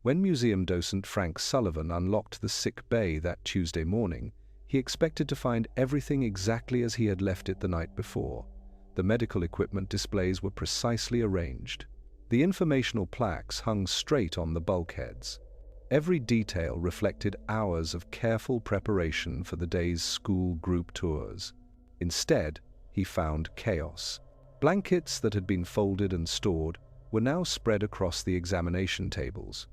When museum docent Frank Sullivan unlocked the sick bay that Tuesday morning, he expected to find everything exactly as he had left it the night before. The medical equipment displays were precisely arranged. The informational plaques hung straight on the bulkheads. Every detail reflected hours of careful preparation for the day's school group tours. Instead, he found chaos. Blankets that had been folded and stored were now spread across the examination tables.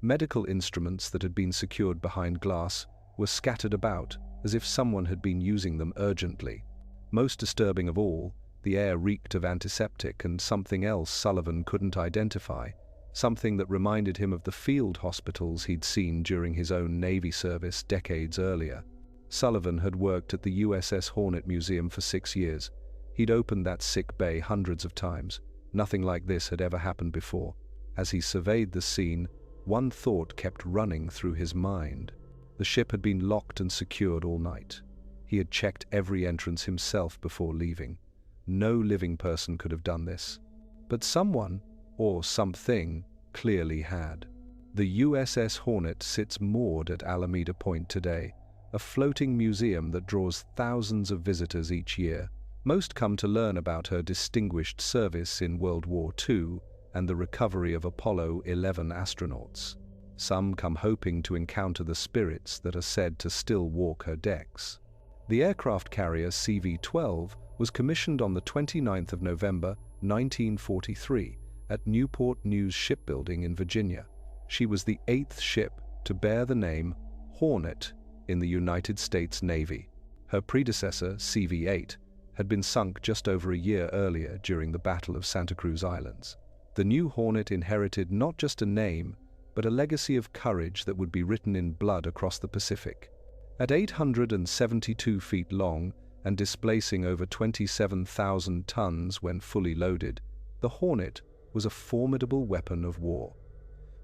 Medical instruments that had been secured behind glass were scattered about, as if someone had been using them urgently. Most disturbing of all, the air reeked of antiseptic and something else Sullivan couldn't identify, something that reminded him of the field hospitals he'd seen during his own Navy service decades earlier. Sullivan had worked at the USS Hornet Museum for 6 years. He'd opened that sick bay hundreds of times. Nothing like this had ever happened before. As he surveyed the scene, one thought kept running through his mind. The ship had been locked and secured all night. He had checked every entrance himself before leaving. No living person could have done this. But someone, or something, clearly had. The USS Hornet sits moored at Alameda Point today, a floating museum that draws thousands of visitors each year. Most come to learn about her distinguished service in World War II and the recovery of Apollo 11 astronauts. Some come hoping to encounter the spirits that are said to still walk her decks. The aircraft carrier CV-12 was commissioned on the 29th of November, 1943, at Newport News Shipbuilding in Virginia. She was the 8th ship to bear the name Hornet in the United States Navy. Her predecessor, CV-8, had been sunk just over a year earlier during the Battle of Santa Cruz Islands. The new Hornet inherited not just a name, but a legacy of courage that would be written in blood across the Pacific. At 872 feet long and displacing over 27,000 tons when fully loaded, the Hornet was a formidable weapon of war.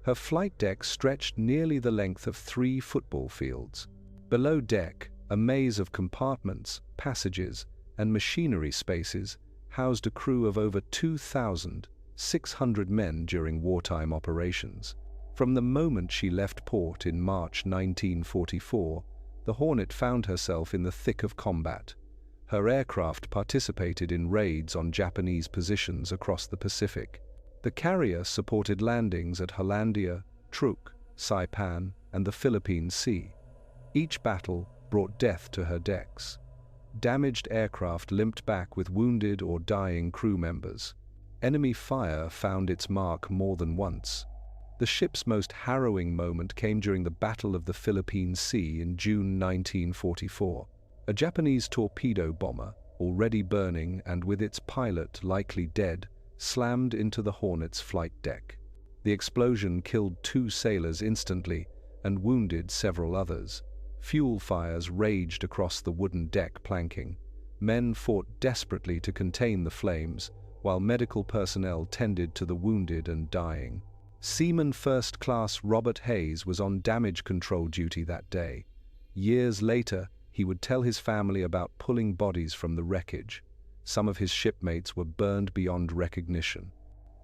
Her flight deck stretched nearly the length of 3 football fields. Below deck, a maze of compartments, passages, and machinery spaces housed a crew of over 2,600 men during wartime operations. From the moment she left port in March 1944, the Hornet found herself in the thick of combat. Her aircraft participated in raids on Japanese positions across the Pacific. The carrier supported landings at Hollandia, Truk, Saipan, and the Philippine Sea. Each battle brought death to her decks. Damaged aircraft limped back with wounded or dying crew members. Enemy fire found its mark more than once. The ship's most harrowing moment came during the Battle of the Philippine Sea in June 1944. A Japanese torpedo bomber, already burning and with its pilot likely dead, slammed into the Hornet's flight deck. The explosion killed 2 sailors instantly and wounded several others. Fuel fires raged across the wooden deck planking. Men fought desperately to contain the flames, while medical personnel tended to the wounded and dying. Seaman First Class Robert Hayes was on damage control duty that day. Years later, he would tell his family about pulling bodies from the wreckage. Some of his shipmates were burned beyond recognition.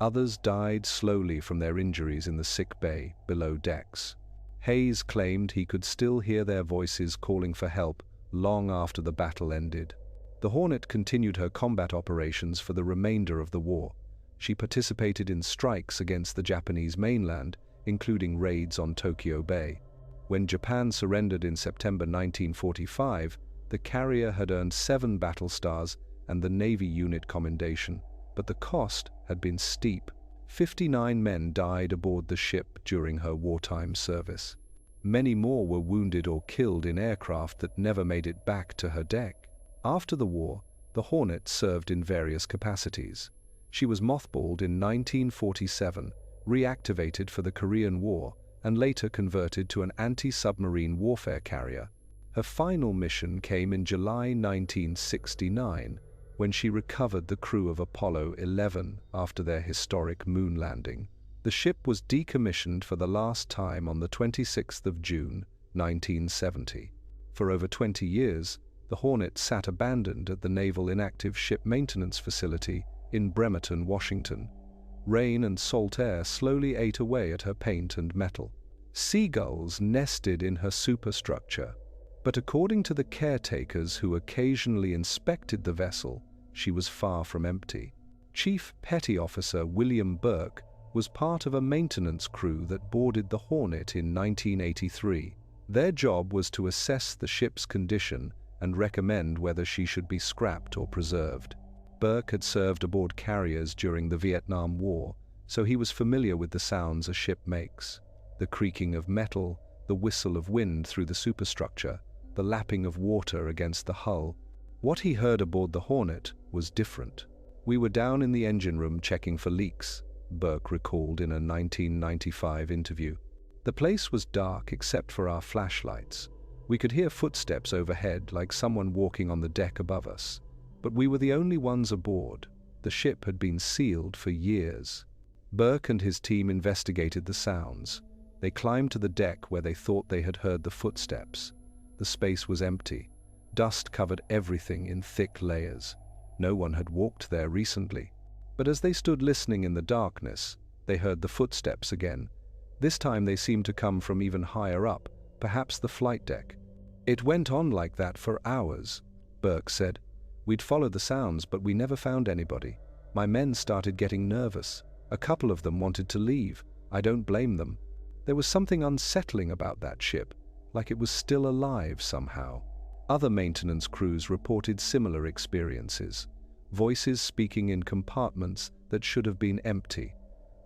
Others died slowly from their injuries in the sick bay below decks. Hayes claimed he could still hear their voices calling for help long after the battle ended. The Hornet continued her combat operations for the remainder of the war. She participated in strikes against the Japanese mainland, including raids on Tokyo Bay. When Japan surrendered in September 1945, the carrier had earned 7 battle stars and the Navy Unit Commendation, but the cost had been steep. 59 men died aboard the ship during her wartime service. Many more were wounded or killed in aircraft that never made it back to her deck. After the war, the Hornet served in various capacities. She was mothballed in 1947, reactivated for the Korean War, and later converted to an anti-submarine warfare carrier. Her final mission came in July 1969, when she recovered the crew of Apollo 11 after their historic moon landing. The ship was decommissioned for the last time on the 26th of June, 1970. For over 20 years, the Hornet sat abandoned at the Naval Inactive Ship Maintenance Facility in Bremerton, Washington. Rain and salt air slowly ate away at her paint and metal. Seagulls nested in her superstructure, but according to the caretakers who occasionally inspected the vessel, she was far from empty. Chief Petty Officer William Burke was part of a maintenance crew that boarded the Hornet in 1983. Their job was to assess the ship's condition and recommend whether she should be scrapped or preserved. Burke had served aboard carriers during the Vietnam War, so he was familiar with the sounds a ship makes. The creaking of metal, the whistle of wind through the superstructure, the lapping of water against the hull. What he heard aboard the Hornet was different. "We were down in the engine room checking for leaks," Burke recalled in a 1995 interview. "The place was dark except for our flashlights. We could hear footsteps overhead like someone walking on the deck above us. But we were the only ones aboard. The ship had been sealed for years." Burke and his team investigated the sounds. They climbed to the deck where they thought they had heard the footsteps. The space was empty. Dust covered everything in thick layers. No one had walked there recently. But as they stood listening in the darkness, they heard the footsteps again. This time they seemed to come from even higher up, perhaps the flight deck. "It went on like that for hours," Burke said. "We'd followed the sounds, but we never found anybody. My men started getting nervous. A couple of them wanted to leave. I don't blame them. There was something unsettling about that ship, like it was still alive somehow." Other maintenance crews reported similar experiences. Voices speaking in compartments that should have been empty.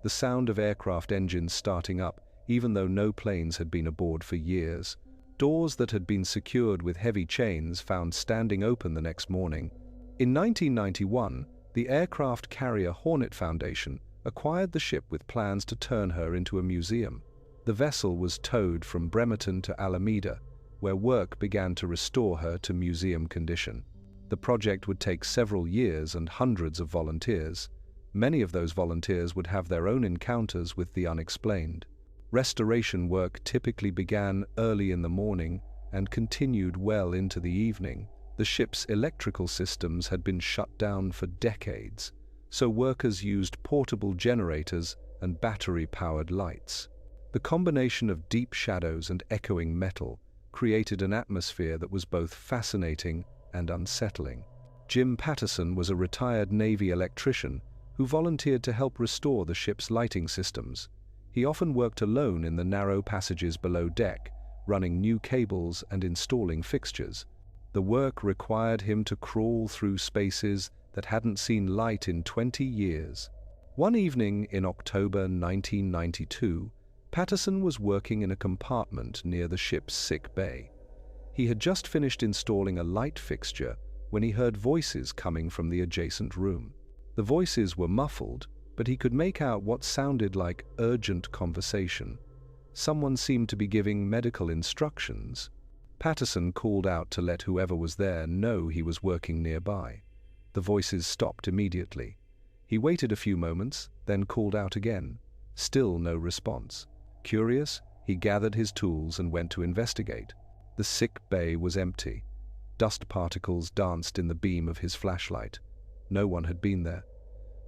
The sound of aircraft engines starting up, even though no planes had been aboard for years. Doors that had been secured with heavy chains found standing open the next morning. In 1991, the aircraft carrier Hornet Foundation acquired the ship with plans to turn her into a museum. The vessel was towed from Bremerton to Alameda, where work began to restore her to museum condition. The project would take several years and hundreds of volunteers. Many of those volunteers would have their own encounters with the unexplained. Restoration work typically began early in the morning and continued well into the evening. The ship's electrical systems had been shut down for decades, so workers used portable generators and battery-powered lights. The combination of deep shadows and echoing metal created an atmosphere that was both fascinating and unsettling. Jim Patterson was a retired Navy electrician who volunteered to help restore the ship's lighting systems. He often worked alone in the narrow passages below deck, running new cables and installing fixtures. The work required him to crawl through spaces that hadn't seen light in 20 years. One evening in October 1992, Patterson was working in a compartment near the ship's sick bay. He had just finished installing a light fixture when he heard voices coming from the adjacent room. The voices were muffled, but he could make out what sounded like urgent conversation. Someone seemed to be giving medical instructions. Patterson called out to let whoever was there know he was working nearby. The voices stopped immediately. He waited a few moments, then called out again. Still no response. Curious, he gathered his tools and went to investigate. The sick bay was empty. Dust particles danced in the beam of his flashlight. No one had been there.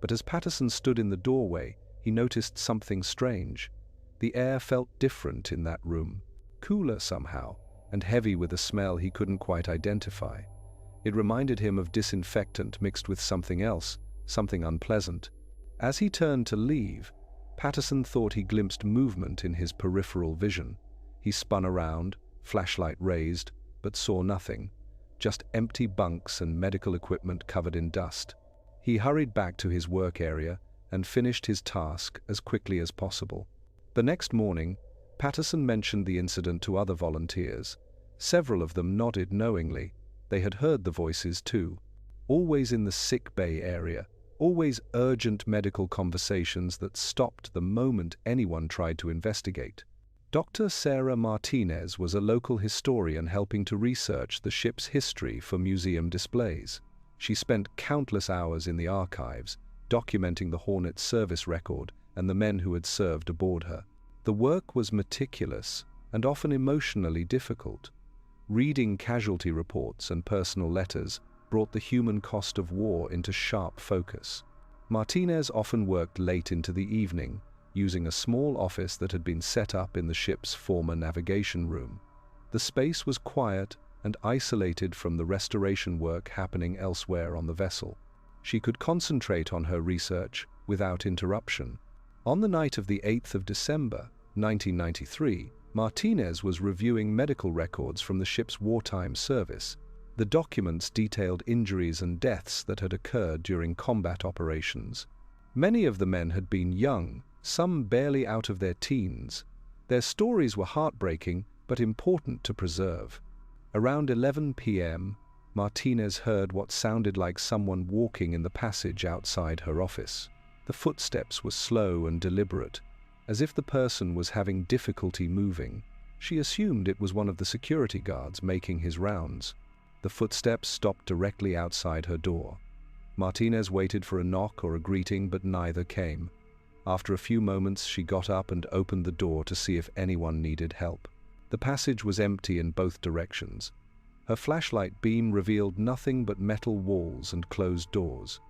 But as Patterson stood in the doorway, he noticed something strange. The air felt different in that room, cooler somehow, and heavy with a smell he couldn't quite identify. It reminded him of disinfectant mixed with something else, something unpleasant. As he turned to leave, Patterson thought he glimpsed movement in his peripheral vision. He spun around, flashlight raised, but saw nothing, just empty bunks and medical equipment covered in dust. He hurried back to his work area and finished his task as quickly as possible. The next morning, Patterson mentioned the incident to other volunteers. Several of them nodded knowingly. They had heard the voices too. Always in the sick bay area, always urgent medical conversations that stopped the moment anyone tried to investigate. Dr. Sarah Martinez was a local historian helping to research the ship's history for museum displays. She spent countless hours in the archives, documenting the Hornet's service record and the men who had served aboard her. The work was meticulous and often emotionally difficult. Reading casualty reports and personal letters brought the human cost of war into sharp focus. Martinez often worked late into the evening, using a small office that had been set up in the ship's former navigation room. The space was quiet and isolated from the restoration work happening elsewhere on the vessel. She could concentrate on her research without interruption. On the night of the 8th of December, 1993, Martinez was reviewing medical records from the ship's wartime service. The documents detailed injuries and deaths that had occurred during combat operations. Many of the men had been young, some barely out of their teens. Their stories were heartbreaking but important to preserve. Around 11 p.m., Martinez heard what sounded like someone walking in the passage outside her office. The footsteps were slow and deliberate, as if the person was having difficulty moving. She assumed it was one of the security guards making his rounds. The footsteps stopped directly outside her door. Martinez waited for a knock or a greeting, but neither came. After a few moments, she got up and opened the door to see if anyone needed help. The passage was empty in both directions. Her flashlight beam revealed nothing but metal walls and closed doors.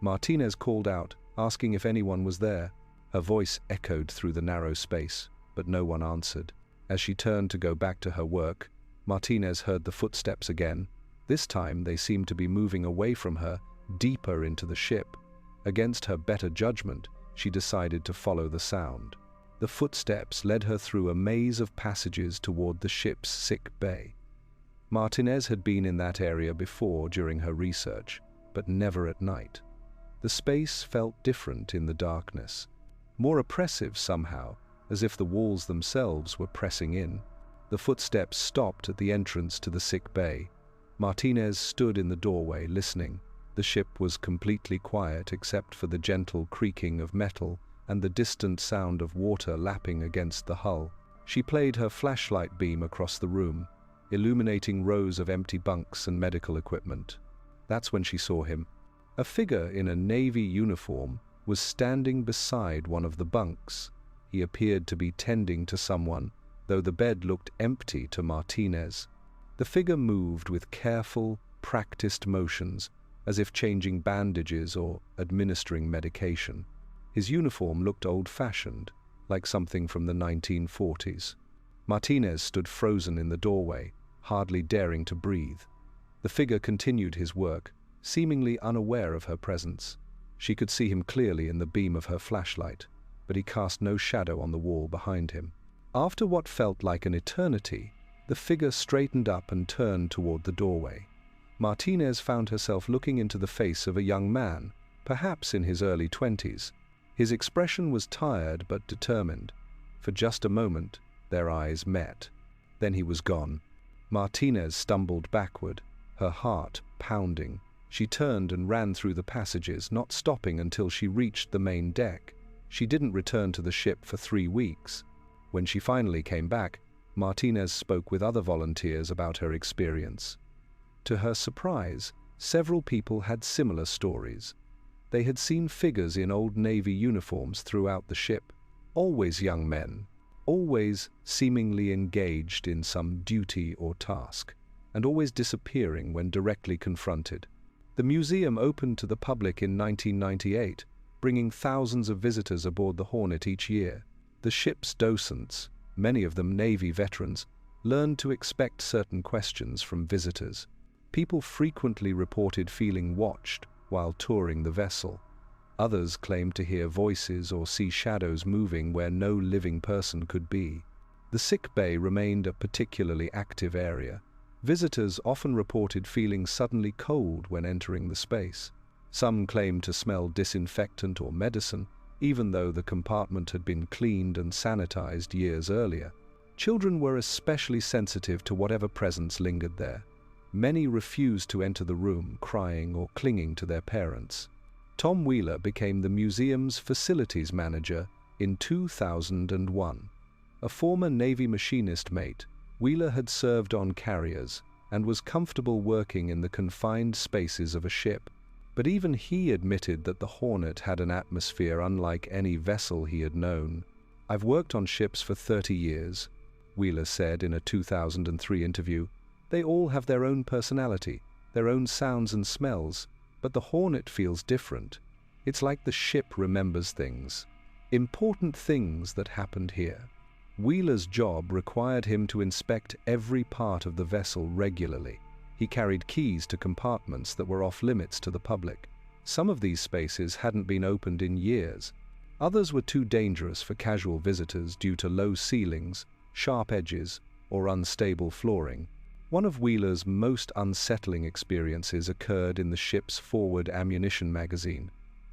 Martinez called out, asking if anyone was there. Her voice echoed through the narrow space, but no one answered. As she turned to go back to her work, Martinez heard the footsteps again. This time they seemed to be moving away from her, deeper into the ship. Against her better judgment, she decided to follow the sound. The footsteps led her through a maze of passages toward the ship's sick bay. Martinez had been in that area before during her research, but never at night. The space felt different in the darkness, more oppressive somehow, as if the walls themselves were pressing in. The footsteps stopped at the entrance to the sick bay. Martinez stood in the doorway, listening. The ship was completely quiet except for the gentle creaking of metal and the distant sound of water lapping against the hull. She played her flashlight beam across the room, illuminating rows of empty bunks and medical equipment. That's when she saw him. A figure in a Navy uniform was standing beside one of the bunks. He appeared to be tending to someone, though the bed looked empty to Martinez. The figure moved with careful, practiced motions, as if changing bandages or administering medication. His uniform looked old-fashioned, like something from the 1940s. Martinez stood frozen in the doorway, hardly daring to breathe. The figure continued his work, seemingly unaware of her presence. She could see him clearly in the beam of her flashlight, but he cast no shadow on the wall behind him. After what felt like an eternity, the figure straightened up and turned toward the doorway. Martinez found herself looking into the face of a young man, perhaps in his early 20s. His expression was tired but determined. For just a moment, their eyes met. Then he was gone. Martinez stumbled backward, her heart pounding. She turned and ran through the passages, not stopping until she reached the main deck. She didn't return to the ship for 3 weeks. When she finally came back, Martinez spoke with other volunteers about her experience. To her surprise, several people had similar stories. They had seen figures in old Navy uniforms throughout the ship, always young men, always seemingly engaged in some duty or task, and always disappearing when directly confronted. The museum opened to the public in 1998, bringing thousands of visitors aboard the Hornet each year. The ship's docents, many of them Navy veterans, learned to expect certain questions from visitors. People frequently reported feeling watched while touring the vessel. Others claimed to hear voices or see shadows moving where no living person could be. The sick bay remained a particularly active area. Visitors often reported feeling suddenly cold when entering the space. Some claimed to smell disinfectant or medicine, even though the compartment had been cleaned and sanitized years earlier. Children were especially sensitive to whatever presence lingered there. Many refused to enter the room, crying or clinging to their parents. Tom Wheeler became the museum's facilities manager in 2001. A former Navy machinist mate, Wheeler had served on carriers and was comfortable working in the confined spaces of a ship. But even he admitted that the Hornet had an atmosphere unlike any vessel he had known. "I've worked on ships for 30 years, Wheeler said in a 2003 interview. They all have their own personality, their own sounds and smells, but the Hornet feels different. It's like the ship remembers things. Important things that happened here. Wheeler's job required him to inspect every part of the vessel regularly. He carried keys to compartments that were off limits to the public. Some of these spaces hadn't been opened in years. Others were too dangerous for casual visitors due to low ceilings, sharp edges, or unstable flooring. One of Wheeler's most unsettling experiences occurred in the ship's forward ammunition magazine.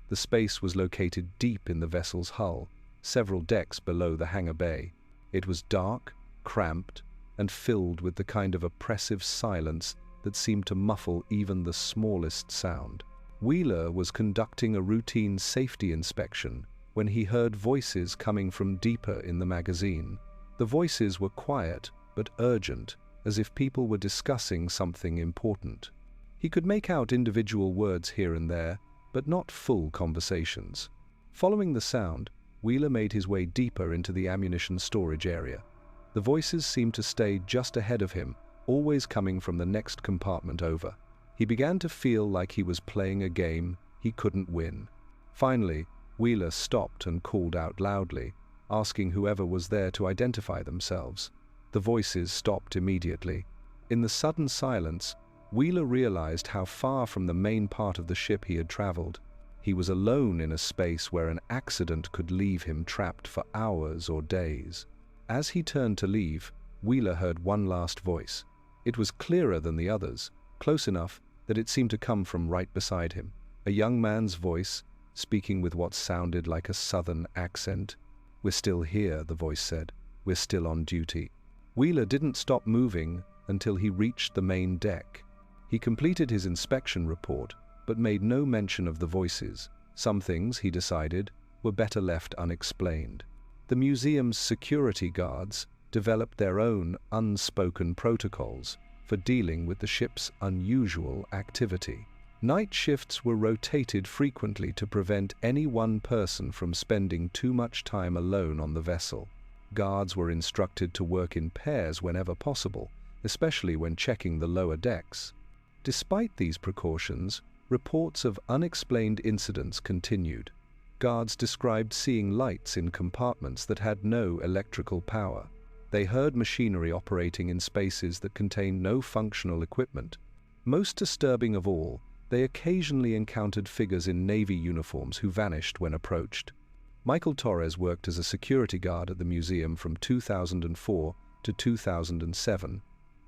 The space was located deep in the vessel's hull, several decks below the hangar bay. It was dark, cramped, and filled with the kind of oppressive silence that seemed to muffle even the smallest sound. Wheeler was conducting a routine safety inspection when he heard voices coming from deeper in the magazine. The voices were quiet but urgent, as if people were discussing something important. He could make out individual words here and there, but not full conversations. Following the sound, Wheeler made his way deeper into the ammunition storage area. The voices seemed to stay just ahead of him, always coming from the next compartment over. He began to feel like he was playing a game he couldn't win. Finally, Wheeler stopped and called out loudly, asking whoever was there to identify themselves. The voices stopped immediately. In the sudden silence, Wheeler realized how far from the main part of the ship he had traveled. He was alone in a space where an accident could leave him trapped for hours or days. As he turned to leave, Wheeler heard one last voice. It was clearer than the others, close enough that it seemed to come from right beside him. A young man's voice, speaking with what sounded like a southern accent. "We're still here," the voice said. "We're still on duty." Wheeler didn't stop moving until he reached the main deck. He completed his inspection report, but made no mention of the voices. Some things, he decided, were better left unexplained. The museum's security guards developed their own unspoken protocols for dealing with the ship's unusual activity. Night shifts were rotated frequently to prevent any one person from spending too much time alone on the vessel. Guards were instructed to work in pairs whenever possible, especially when checking the lower decks. Despite these precautions, reports of unexplained incidents continued. Guards described seeing lights in compartments that had no electrical power. They heard machinery operating in spaces that contained no functional equipment. Most disturbing of all, they occasionally encountered figures in Navy uniforms who vanished when approached. Michael Torres worked as a security guard at the museum from 2004 to 2007.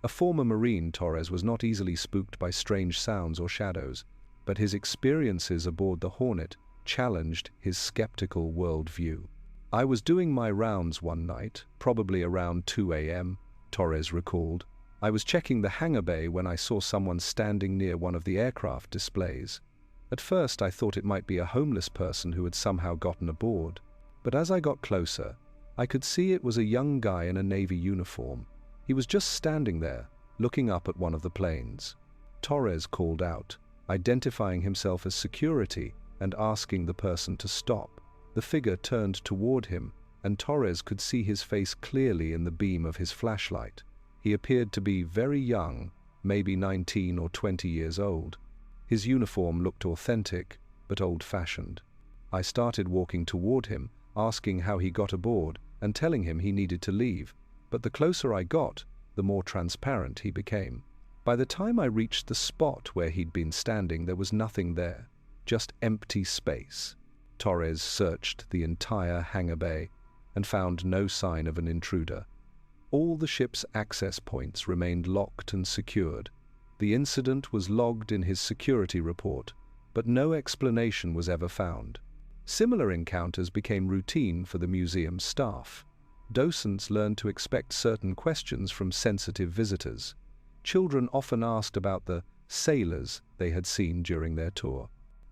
A former Marine, Torres was not easily spooked by strange sounds or shadows, but his experiences aboard the Hornet challenged his skeptical worldview. "I was doing my rounds one night, probably around 2 a.m., Torres recalled. "I was checking the hangar bay when I saw someone standing near one of the aircraft displays. At first I thought it might be a homeless person who had somehow gotten aboard, but as I got closer, I could see it was a young guy in a Navy uniform. He was just standing there, looking up at one of the planes." Torres called out, identifying himself as security and asking the person to stop. The figure turned toward him, and Torres could see his face clearly in the beam of his flashlight. He appeared to be very young, maybe 19 or 20 years old. His uniform looked authentic, but old-fashioned. I started walking toward him, asking how he got aboard and telling him he needed to leave, but the closer I got, the more transparent he became. By the time I reached the spot where he'd been standing, there was nothing there, just empty space. Torres searched the entire hangar bay and found no sign of an intruder. All the ship's access points remained locked and secured. The incident was logged in his security report, but no explanation was ever found. Similar encounters became routine for the museum's staff. Docents learned to expect certain questions from sensitive visitors. Children often asked about the sailors they had seen during their tour.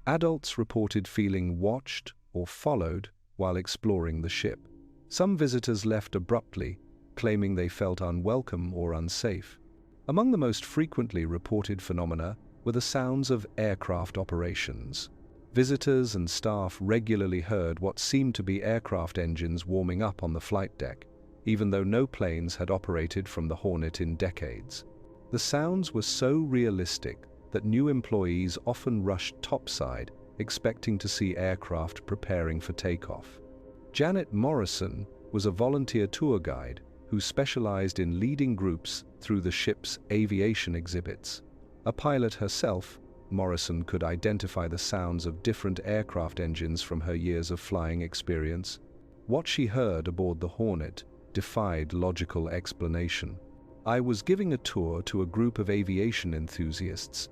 Adults reported feeling watched or followed while exploring the ship. Some visitors left abruptly, claiming they felt unwelcome or unsafe. Among the most frequently reported phenomena were the sounds of aircraft operations. Visitors and staff regularly heard what seemed to be aircraft engines warming up on the flight deck, even though no planes had operated from the Hornet in decades. The sounds were so realistic that new employees often rushed topside expecting to see aircraft preparing for takeoff. Janet Morrison was a volunteer tour guide who specialized in leading groups through the ship's aviation exhibits. A pilot herself, Morrison could identify the sounds of different aircraft engines from her years of flying experience. What she heard aboard the Hornet defied logical explanation. "I was giving a tour to a group of aviation enthusiasts,"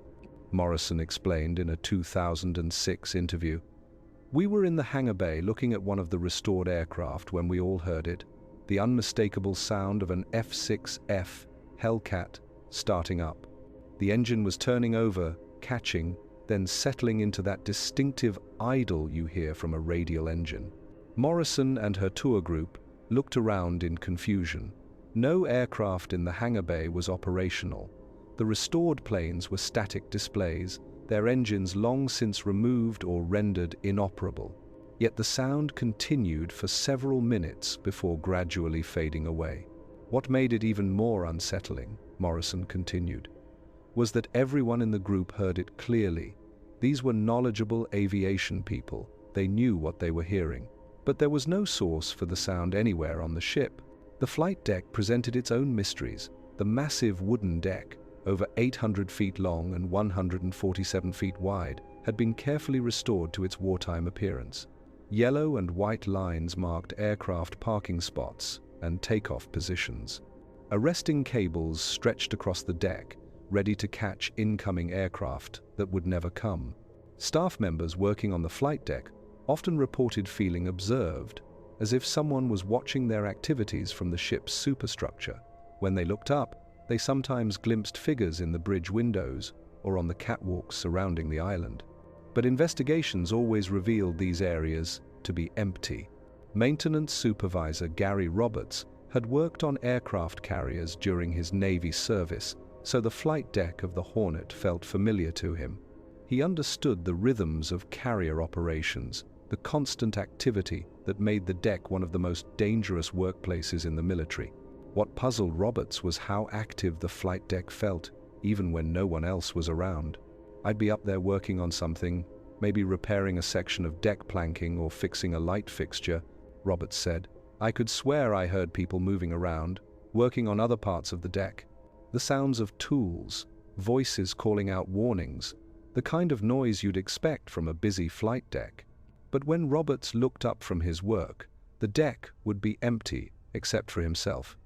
Morrison explained in a 2006 interview. "We were in the hangar bay looking at one of the restored aircraft when we all heard it, the unmistakable sound of an F-6F Hellcat starting up. The engine was turning over, catching, then settling into that distinctive idle you hear from a radial engine." Morrison and her tour group looked around in confusion. No aircraft in the hangar bay was operational. The restored planes were static displays, their engines long since removed or rendered inoperable. Yet the sound continued for several minutes before gradually fading away. "What made it even more unsettling," Morrison continued, "was that everyone in the group heard it clearly. These were knowledgeable aviation people. They knew what they were hearing. But there was no source for the sound anywhere on the ship. The flight deck presented its own mysteries. The massive wooden deck, over 800 feet long and 147 feet wide, had been carefully restored to its wartime appearance. Yellow and white lines marked aircraft parking spots and takeoff positions. Arresting cables stretched across the deck, ready to catch incoming aircraft that would never come. Staff members working on the flight deck often reported feeling observed, as if someone was watching their activities from the ship's superstructure. When they looked up, they sometimes glimpsed figures in the bridge windows or on the catwalks surrounding the island. But investigations always revealed these areas to be empty. Maintenance supervisor Gary Roberts had worked on aircraft carriers during his Navy service, so the flight deck of the Hornet felt familiar to him. He understood the rhythms of carrier operations, the constant activity that made the deck one of the most dangerous workplaces in the military. What puzzled Roberts was how active the flight deck felt, even when no one else was around. "I'd be up there working on something, maybe repairing a section of deck planking or fixing a light fixture," Roberts said. "I could swear I heard people moving around, working on other parts of the deck. The sounds of tools, voices calling out warnings, the kind of noise you'd expect from a busy flight deck." But when Roberts looked up from his work, the deck would be empty except for himself.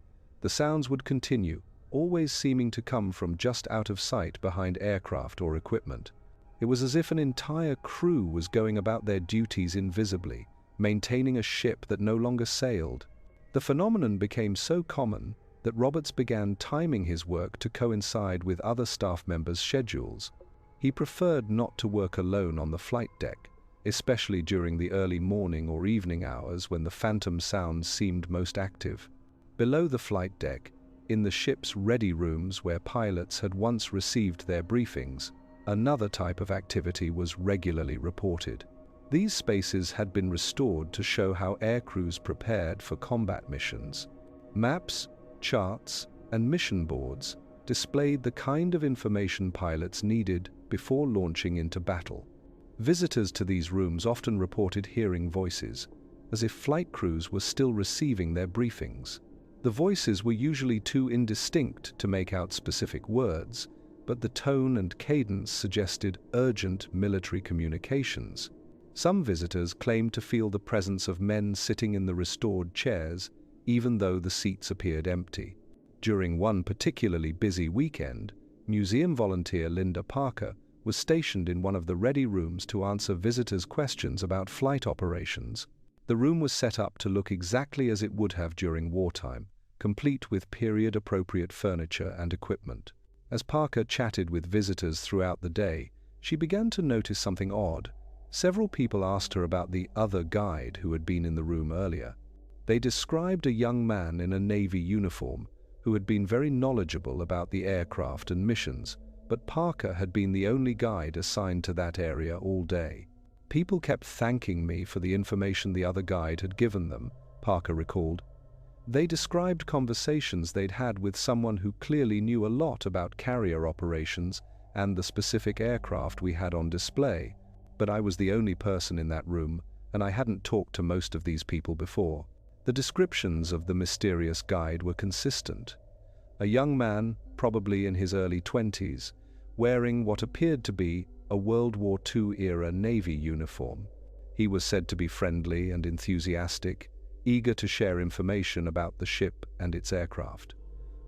The sounds would continue, always seeming to come from just out of sight behind aircraft or equipment. It was as if an entire crew was going about their duties invisibly, maintaining a ship that no longer sailed. The phenomenon became so common that Roberts began timing his work to coincide with other staff members' schedules. He preferred not to work alone on the flight deck, especially during the early morning or evening hours when the phantom sounds seemed most active. Below the flight deck, in the ship's ready rooms where pilots had once received their briefings, another type of activity was regularly reported. These spaces had been restored to show how aircrews prepared for combat missions. Maps, charts, and mission boards displayed the kind of information pilots needed before launching into battle. Visitors to these rooms often reported hearing voices, as if flight crews were still receiving their briefings. The voices were usually too indistinct to make out specific words, but the tone and cadence suggested urgent military communications. Some visitors claimed to feel the presence of men sitting in the restored chairs, even though the seats appeared empty. During one particularly busy weekend, museum volunteer Linda Parker was stationed in one of the ready rooms to answer visitors' questions about flight operations. The room was set up to look exactly as it would have during wartime, complete with period-appropriate furniture and equipment. As Parker chatted with visitors throughout the day, she began to notice something odd. Several people asked her about the other guide who had been in the room earlier. They described a young man in a Navy uniform who had been very knowledgeable about the aircraft and missions, but Parker had been the only guide assigned to that area all day. "People kept thanking me for the information the other guide had given them," Parker recalled. They described conversations they'd had with someone who clearly knew a lot about carrier operations and the specific aircraft we had on display. But I was the only person in that room, and I hadn't talked to most of these people before. The descriptions of the mysterious guide were consistent. A young man, probably in his early 20s, wearing what appeared to be a World War II-era Navy uniform. He was said to be friendly and enthusiastic, eager to share information about the ship and its aircraft.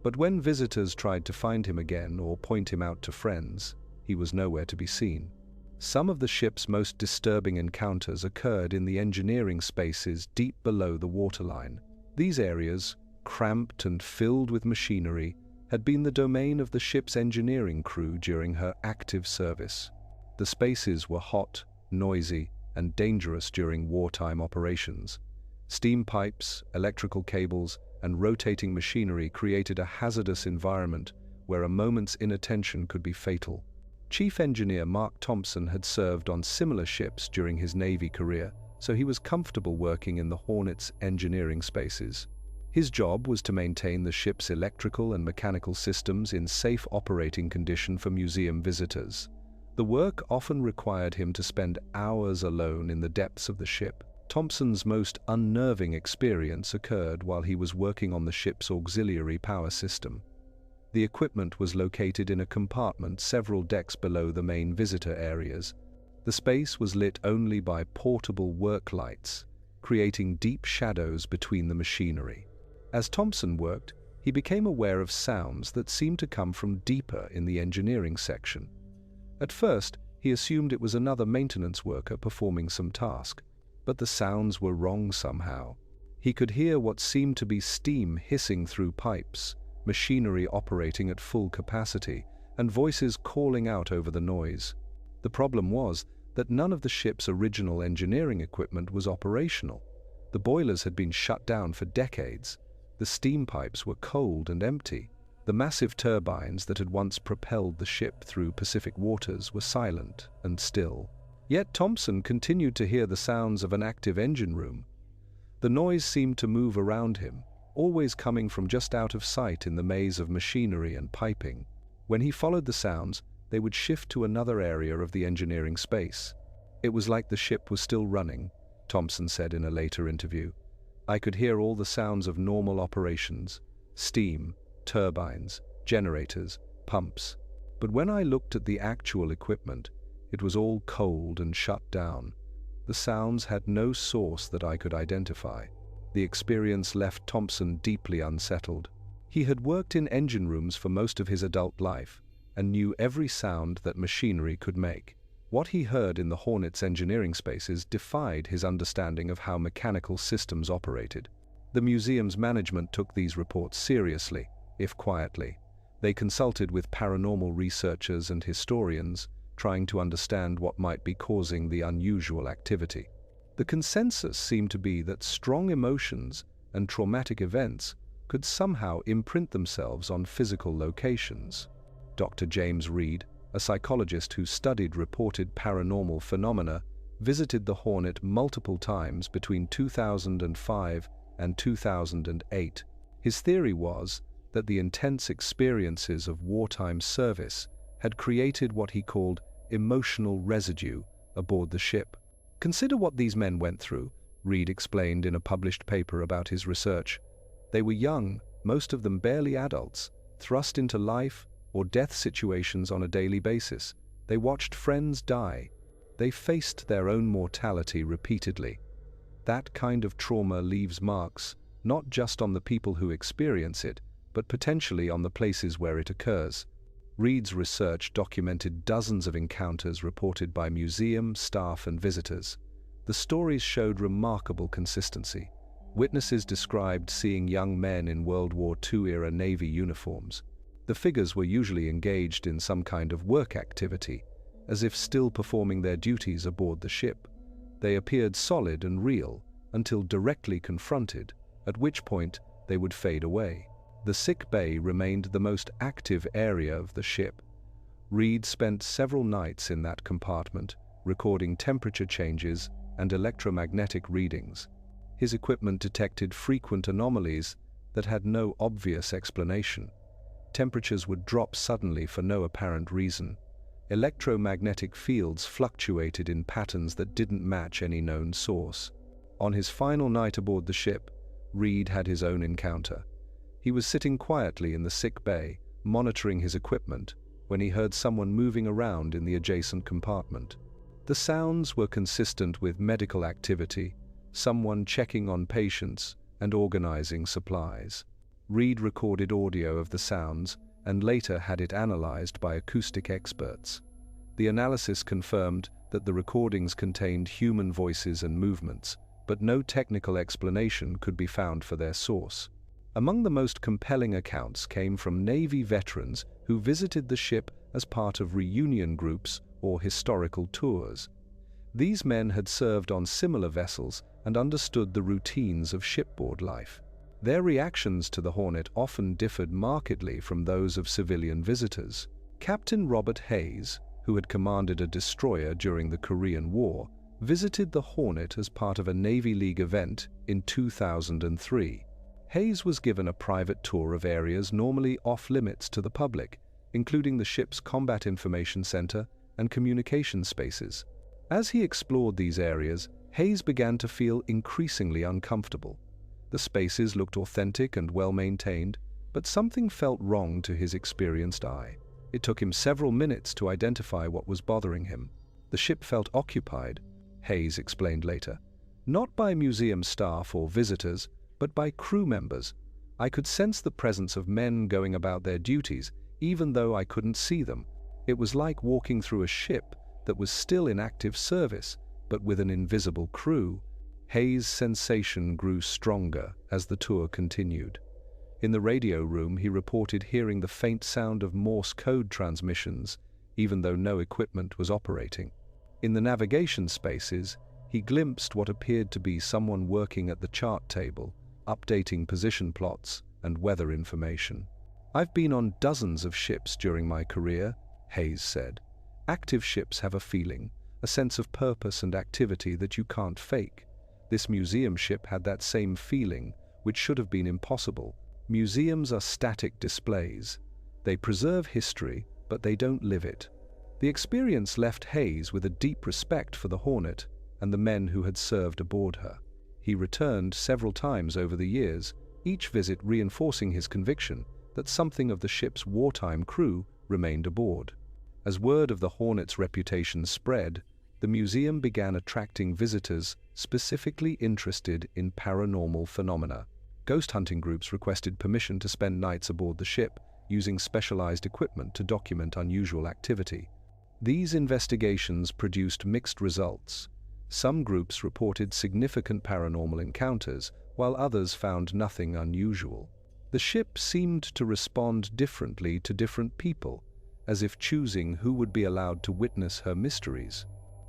But when visitors tried to find him again or point him out to friends, he was nowhere to be seen. Some of the ship's most disturbing encounters occurred in the engineering spaces deep below the waterline. These areas, cramped and filled with machinery, had been the domain of the ship's engineering crew during her active service. The spaces were hot, noisy, and dangerous during wartime operations. Steam pipes, electrical cables, and rotating machinery created a hazardous environment where a moment's inattention could be fatal. Chief Engineer Mark Thompson had served on similar ships during his Navy career, so he was comfortable working in the Hornet's engineering spaces. His job was to maintain the ship's electrical and mechanical systems in safe operating condition for museum visitors. The work often required him to spend hours alone in the depths of the ship. Thompson's most unnerving experience occurred while he was working on the ship's auxiliary power system. The equipment was located in a compartment several decks below the main visitor areas. The space was lit only by portable work lights, creating deep shadows between the machinery. As Thompson worked, he became aware of sounds that seemed to come from deeper in the engineering section. At first, he assumed it was another maintenance worker performing some task, but the sounds were wrong somehow. He could hear what seemed to be steam hissing through pipes, machinery operating at full capacity, and voices calling out over the noise. The problem was that none of the ship's original engineering equipment was operational. The boilers had been shut down for decades. The steam pipes were cold and empty. The massive turbines that had once propelled the ship through Pacific waters were silent and still. Yet Thompson continued to hear the sounds of an active engine room. The noise seemed to move around him, always coming from just out of sight in the maze of machinery and piping. When he followed the sounds, they would shift to another area of the engineering space. It was like the ship was still running, Thompson said in a later interview. I could hear all the sounds of normal operations: steam, turbines, generators, pumps. But when I looked at the actual equipment, it was all cold and shut down. The sounds had no source that I could identify. The experience left Thompson deeply unsettled. He had worked in engine rooms for most of his adult life and knew every sound that machinery could make. What he heard in the Hornet's engineering spaces defied his understanding of how mechanical systems operated. The museum's management took these reports seriously, if quietly. They consulted with paranormal researchers and historians, trying to understand what might be causing the unusual activity. The consensus seemed to be that strong emotions and traumatic events could somehow imprint themselves on physical locations. Dr. James Reed, a psychologist who studied reported paranormal phenomena, visited the Hornet multiple times between 2005 and 2008. His theory was that the intense experiences of wartime service had created what he called emotional residue aboard the ship. Consider what these men went through, Reed explained in a published paper about his research. They were young, most of them barely adults, thrust into life or death situations on a daily basis. They watched friends die. They faced their own mortality repeatedly. That kind of trauma leaves marks, not just on the people who experience it, but potentially on the places where it occurs. Reed's research documented dozens of encounters reported by museum staff and visitors. The stories showed remarkable consistency. Witnesses described seeing young men in World War II-era Navy uniforms. The figures were usually engaged in some kind of work activity, as if still performing their duties aboard the ship. They appeared solid and real until directly confronted, at which point they would fade away. The sick bay remained the most active area of the ship. Reed spent several nights in that compartment, recording temperature changes and electromagnetic readings. His equipment detected frequent anomalies that had no obvious explanation. Temperatures would drop suddenly for no apparent reason. Electromagnetic fields fluctuated in patterns that didn't match any known source. On his final night aboard the ship, Reed had his own encounter. He was sitting quietly in the sick bay, monitoring his equipment, when he heard someone moving around in the adjacent compartment. The sounds were consistent with medical activity, someone checking on patients and organizing supplies. Reed recorded audio of the sounds and later had it analyzed by acoustic experts. The analysis confirmed that the recordings contained human voices and movements, but no technical explanation could be found for their source. Among the most compelling accounts came from Navy veterans who visited the ship as part of reunion groups or historical tours. These men had served on similar vessels and understood the routines of shipboard life. Their reactions to the Hornet often differed markedly from those of civilian visitors. Captain Robert Hayes, who had commanded a destroyer during the Korean War, visited the Hornet as part of a Navy League event in 2003. Hayes was given a private tour of areas normally off-limits to the public, including the ship's combat information center and communication spaces. As he explored these areas, Hayes began to feel increasingly uncomfortable. The spaces looked authentic and well-maintained, but something felt wrong to his experienced eye. It took him several minutes to identify what was bothering him. The ship felt occupied, Hayes explained later, not by museum staff or visitors, but by crew members. I could sense the presence of men going about their duties, even though I couldn't see them. It was like walking through a ship that was still in active service, but with an invisible crew. Hayes' sensation grew stronger as the tour continued. In the radio room, he reported hearing the faint sound of Morse code transmissions, even though no equipment was operating. In the navigation spaces, he glimpsed what appeared to be someone working at the chart table, updating position plots and weather information. I've been on dozens of ships during my career, Hayes said. Active ships have a feeling, a sense of purpose and activity that you can't fake. This museum ship had that same feeling, which should have been impossible. Museums are static displays. They preserve history, but they don't live it. The experience left Hayes with a deep respect for the Hornet and the men who had served aboard her. He returned several times over the years, each visit reinforcing his conviction that something of the ship's wartime crew remained aboard. As word of the Hornet's reputation spread, the museum began attracting visitors specifically interested in paranormal phenomena. Ghost hunting groups requested permission to spend nights aboard the ship, using specialized equipment to document unusual activity. These investigations produced mixed results. Some groups reported significant paranormal encounters, while others found nothing unusual. The ship seemed to respond differently to different people, as if choosing who would be allowed to witness her mysteries.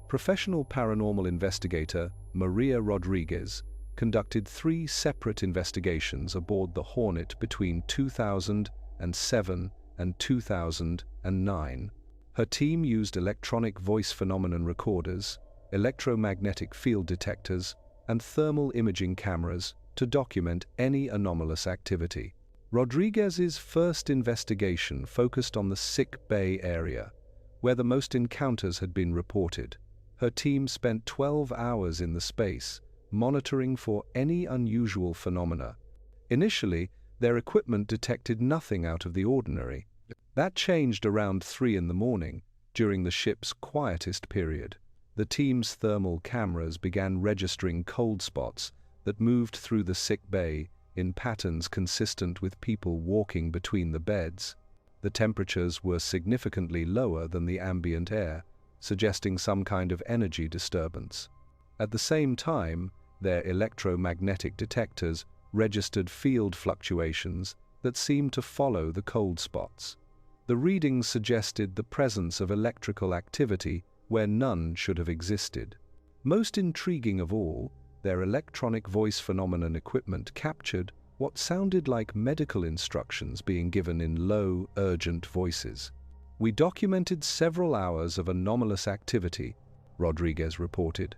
Professional paranormal investigator Maria Rodriguez conducted 3 separate investigations aboard the Hornet between 2007 and 2009. Her team used electronic voice phenomenon recorders, electromagnetic field detectors, and thermal imaging cameras to document any anomalous activity. Rodriguez's first investigation focused on the sick bay area, where the most encounters had been reported. Her team spent 12 hours in the space, monitoring for any unusual phenomena. Initially, their equipment detected nothing out of the ordinary. That changed around 3 in the morning, during the ship's quietest period. The team's thermal cameras began registering cold spots that moved through the sick bay in patterns consistent with people walking between the beds. The temperatures were significantly lower than the ambient air, suggesting some kind of energy disturbance. At the same time, their electromagnetic detectors registered field fluctuations that seemed to follow the cold spots. The readings suggested the presence of electrical activity where none should have existed. Most intriguing of all, their electronic voice phenomenon equipment captured what sounded like medical instructions being given in low, urgent voices. "We documented several hours of anomalous activity," Rodriguez reported.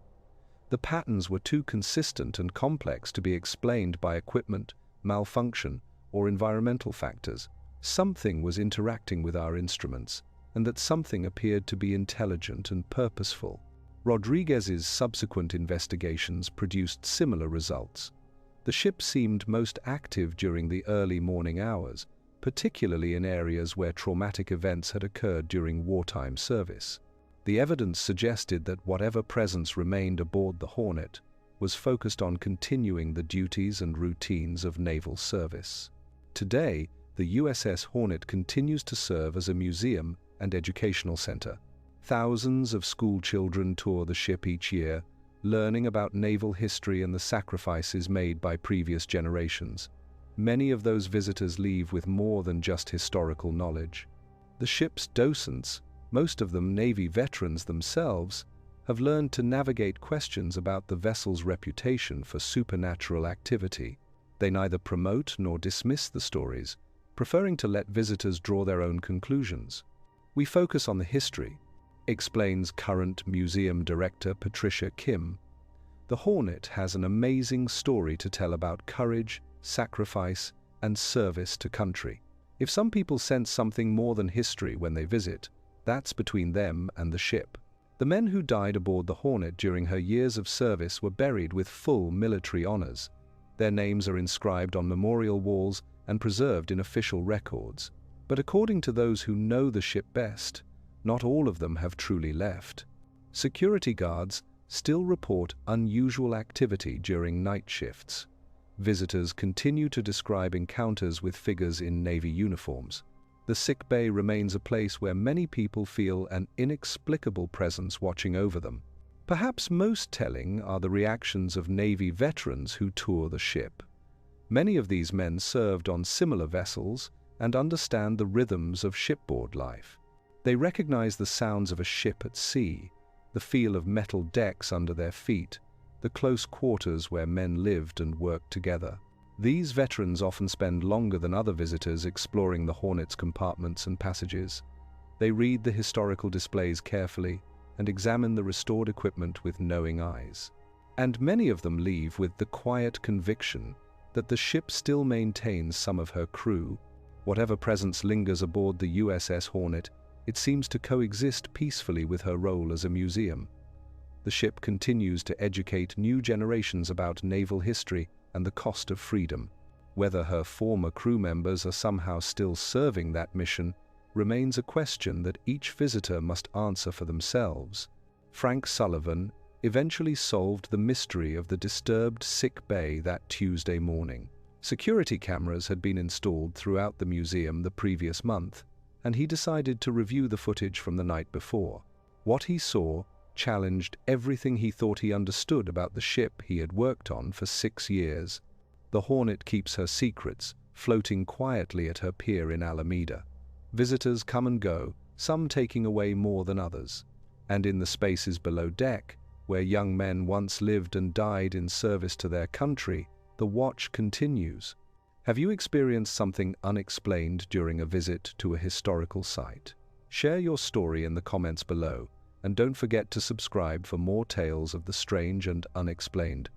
"The patterns were too consistent and complex to be explained by equipment, malfunction, or environmental factors. Something was interacting with our instruments. and that something appeared to be intelligent and purposeful. Rodriguez's subsequent investigations produced similar results. The ship seemed most active during the early morning hours, particularly in areas where traumatic events had occurred during wartime service. The evidence suggested that whatever presence remained aboard the Hornet was focused on continuing the duties and routines of naval service. Today, the USS Hornet continues to serve as a museum and educational center. Thousands of school children tour the ship each year, learning about naval history and the sacrifices made by previous generations. Many of those visitors leave with more than just historical knowledge. The ship's docents, most of them Navy veterans themselves, have learned to navigate questions about the vessel's reputation for supernatural activity. They neither promote nor dismiss the stories, preferring to let visitors draw their own conclusions. "We focus on the history," explains current museum director Patricia Kim. "The Hornet has an amazing story to tell about courage, sacrifice, and service to country. If some people sense something more than history when they visit, that's between them and the ship." The men who died aboard the Hornet during her years of service were buried with full military honors. Their names are inscribed on memorial walls and preserved in official records. But according to those who know the ship best, not all of them have truly left. Security guards still report unusual activity during night shifts. Visitors continue to describe encounters with figures in Navy uniforms. The sick bay remains a place where many people feel an inexplicable presence watching over them. Perhaps most telling are the reactions of Navy veterans who tour the ship. Many of these men served on similar vessels and understand the rhythms of shipboard life. They recognize the sounds of a ship at sea, the feel of metal decks under their feet, the close quarters where men lived and worked together. These veterans often spend longer than other visitors exploring the Hornet's compartments and passages. They read the historical displays carefully and examine the restored equipment with knowing eyes. And many of them leave with the quiet conviction that the ship still maintains some of her crew. Whatever presence lingers aboard the USS Hornet, it seems to coexist peacefully with her role as a museum. The ship continues to educate new generations about naval history and the cost of freedom. Whether her former crew members are somehow still serving that mission remains a question that each visitor must answer for themselves. Frank Sullivan eventually solved the mystery of the disturbed sick bay that Tuesday morning. Security cameras had been installed throughout the museum the previous month, and he decided to review the footage from the night before. What he saw challenged everything he thought he understood about the ship he had worked on for 6 years. The Hornet keeps her secrets, floating quietly at her pier in Alameda. Visitors come and go, some taking away more than others. And in the spaces below deck, where young men once lived and died in service to their country, the watch continues. Have you experienced something unexplained during a visit to a historical site? Share your story in the comments below, and don't forget to subscribe for more tales of the strange and unexplained.